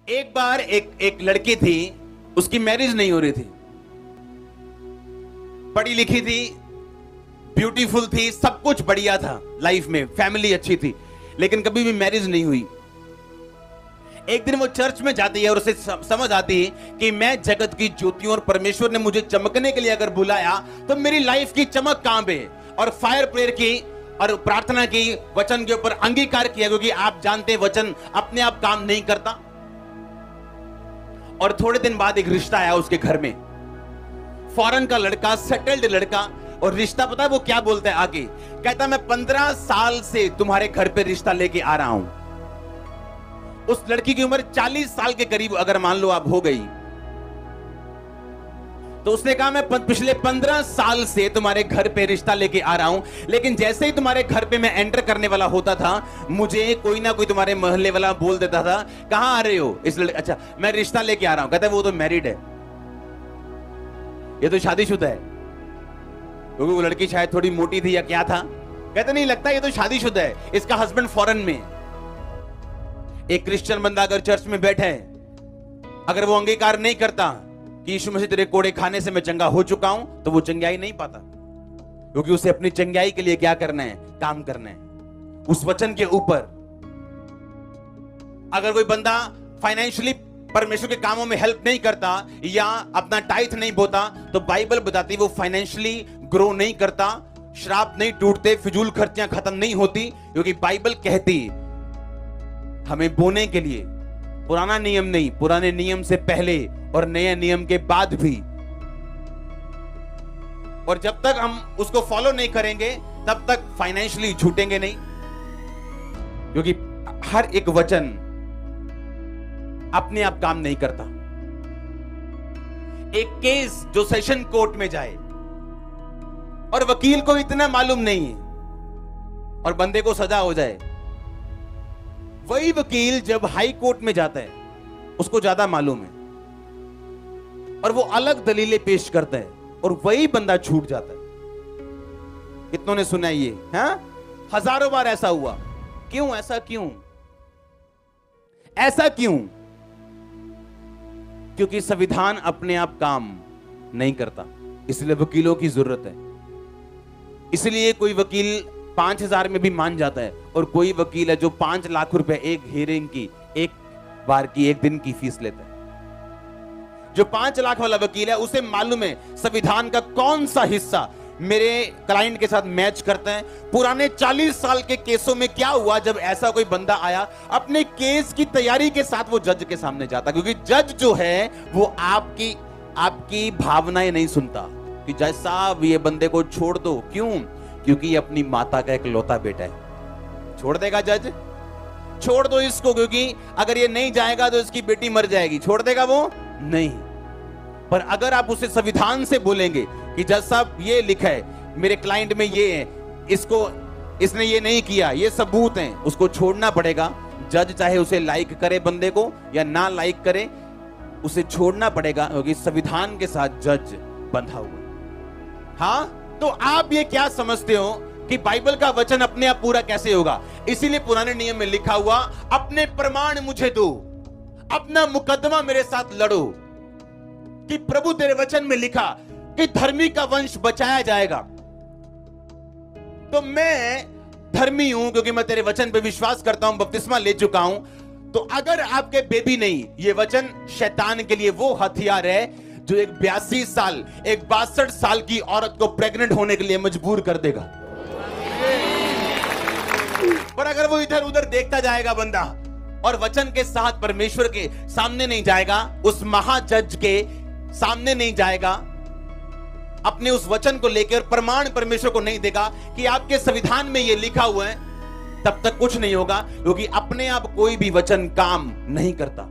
एक बार एक लड़की थी, उसकी मैरिज नहीं हो रही थी। पढ़ी लिखी थी, ब्यूटीफुल थी, सब कुछ बढ़िया था लाइफ में, फैमिली अच्छी थी, लेकिन कभी भी मैरिज नहीं हुई। एक दिन वो चर्च में जाती है और उसे समझ आती है कि मैं जगत की ज्योति हूं और परमेश्वर ने मुझे चमकने के लिए अगर बुलाया तो मेरी लाइफ की चमक कहां पे है। और फायर प्रेयर की और प्रार्थना की, वचन के ऊपर अंगीकार किया, क्योंकि आप जानते हैं वचन अपने आप काम नहीं करता। और थोड़े दिन बाद एक रिश्ता आया उसके घर में, फॉरेन का लड़का, सेटल्ड लड़का। और रिश्ता पता है वो क्या बोलता है आगे, कहता मैं 15 साल से तुम्हारे घर पे रिश्ता लेके आ रहा हूं। उस लड़की की उम्र 40 साल के करीब अगर मान लो आप हो गई, तो उसने कहा मैं पिछले 15 साल से तुम्हारे घर पे रिश्ता लेके आ रहा हूं, लेकिन जैसे ही तुम्हारे घर पे मैं एंटर करने वाला होता था, मुझे कोई ना कोई तुम्हारे मोहल्ले वाला बोल देता था कहां आ रहे हो। इस लड़के, अच्छा मैं रिश्ता लेके आ रहा हूं। कहता है वो तो मैरिड है, ये तो शादीशुदा है। क्योंकि वो लड़की शायद थोड़ी मोटी थी या क्या था, कहते नहीं लगता ये तो शादीशुदा है, इसका हस्बैंड फॉरेन में। एक क्रिश्चियन बंदा अगर चर्च में बैठे, अगर वो अंगीकार नहीं करता कि यीशु मसीह तेरे कोड़े खाने से मैं चंगा हो चुका हूं, तो वो चंगाई नहीं पाता, क्योंकि उसे अपनी चंगाई के लिए क्या करना है, काम करना है उस वचन के ऊपर। अगर कोई बंदा फाइनेंशियली परमेश्वर के कामों में हेल्प नहीं करता या अपना टाइथ नहीं बोता, तो बाइबल बताती वो फाइनेंशियली ग्रो नहीं करता, श्राप नहीं टूटते, फिजूल खर्चियां खत्म नहीं होती। क्योंकि बाइबल कहती हमें बोने के लिए पुराना नियम नहीं, पुराने नियम से पहले और नए नियम के बाद भी। और जब तक हम उसको फॉलो नहीं करेंगे तब तक फाइनेंशियली छूटेंगे नहीं, क्योंकि हर एक वचन अपने आप काम नहीं करता। एक केस जो सेशन कोर्ट में जाए और वकील को इतना मालूम नहीं है और बंदे को सजा हो जाए, वही वकील जब हाई कोर्ट में जाता है उसको ज्यादा मालूम है और वो अलग दलीलें पेश करता है और वही बंदा छूट जाता है। कितनों ने सुना है ये? हाँ, हजारों बार ऐसा हुआ। क्यों ऐसा? क्यों ऐसा? क्यों? क्योंकि संविधान अपने आप काम नहीं करता, इसलिए वकीलों की जरूरत है। इसलिए कोई वकील 5,000 में भी मान जाता है और कोई वकील है जो 5 लाख रुपए एक हियरिंग की, एक बार की, एक दिन की फीस लेता है। जो 5 लाख वाला वकील है उसे मालूम है संविधान का कौन सा हिस्सा मेरे क्लाइंट के साथ मैच करता है। पुराने 40 साल के केसों में क्या हुआ, जब ऐसा कोई बंदा आया अपने केस की तैयारी के साथ वो जज के सामने जाता, क्योंकि जज जो है वो आपकी भावनाएं नहीं सुनता कि जज साहब ये बंदे को छोड़ दो। क्यों? क्योंकि ये अपनी माता का इकलौता बेटा है। छोड़ देगा जज? छोड़ दो इसको, क्योंकि अगर ये नहीं जाएगा तो इसकी बेटी मर जाएगी। छोड़ देगा वो? नहीं। पर अगर आप उसे संविधान से बोलेंगे कि जज साहब ये लिखा है मेरे क्लाइंट में ये है, इसने ये नहीं किया, ये सबूत हैं, उसको छोड़ना पड़ेगा। जज चाहे उसे लाइक करे बंदे को या ना लाइक करे, उसे छोड़ना पड़ेगा, क्योंकि संविधान के साथ जज बंधा हुआ। हाँ, तो आप ये क्या समझते हो कि बाइबल का वचन अपने आप पूरा कैसे होगा? इसीलिए पुराने नियम में लिखा हुआ अपने प्रमाण मुझे दो, अपना मुकदमा मेरे साथ लड़ो। कि प्रभु तेरे वचन में लिखा कि धर्मी का वंश बचाया जाएगा, तो मैं धर्मी हूं क्योंकि मैं तेरे वचन पे विश्वास करता हूं, बपतिस्मा ले चुका हूं। तो अगर आपके बेबी नहीं, ये वचन शैतान के लिए वो हथियार है जो एक 82 साल, एक 62 साल की औरत को प्रेग्नेंट होने के लिए मजबूर कर देगा। पर अगर वो इधर उधर देखता जाएगा बंदा और वचन के साथ परमेश्वर के सामने नहीं जाएगा, उस महाजज के सामने नहीं जाएगा, अपने उस वचन को लेकर प्रमाण परमेश्वर को नहीं देगा कि आपके संविधान में ये लिखा हुआ है, तब तक कुछ नहीं होगा, क्योंकि अपने आप कोई भी वचन काम नहीं करता।